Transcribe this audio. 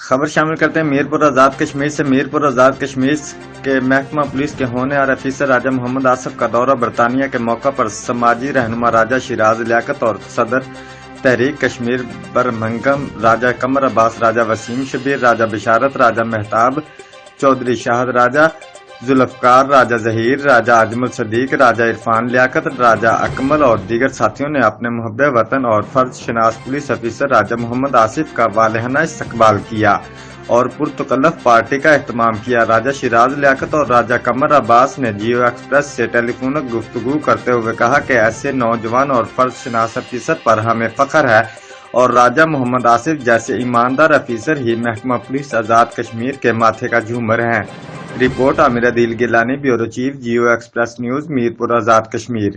خبر شامل کرتے ہیں میرپور آزاد کشمیر سے۔ میرپور آزاد کشمیر کے محکمہ پولیس کے ہونہار افیسر راجہ محمد آصف کا دورہ برطانیہ کے موقع پر سماجی رہنما راجہ شیراز لیاقت اور صدر تحریک کشمیر برمنگھم راجہ قمر عباس، راجہ وسیم شبیر، راجہ بشارت، راجہ مہتاب چودھری شاہد، راجہ ذوالفقار، راجہ ظہیر، راجہ اجمل صدیق، راجہ عرفان لیاقت، راجہ اکمل اور دیگر ساتھیوں نے اپنے محب وطن اور فرض شناس پولیس افیسر راجہ محمد آصف کا والہانہ استقبال کیا اور پرتکلف پارٹی کا اہتمام کیا۔ راجہ شیراز لیاقت اور راجہ قمر عباس نے جیو ایکسپریس سے ٹیلی فونک گفتگو کرتے ہوئے کہا کہ ایسے نوجوان اور فرض شناس افیسر پر ہمیں فخر ہے اور راجہ محمد آصف جیسے ایماندار افیسر ہی محکمہ پولیس آزاد کشمیر کے ماتھے کا جھومر ہیں۔ Report Aamir Adeel Gilani, bureau chief, Geo express news, Mirpur Azad Kashmir.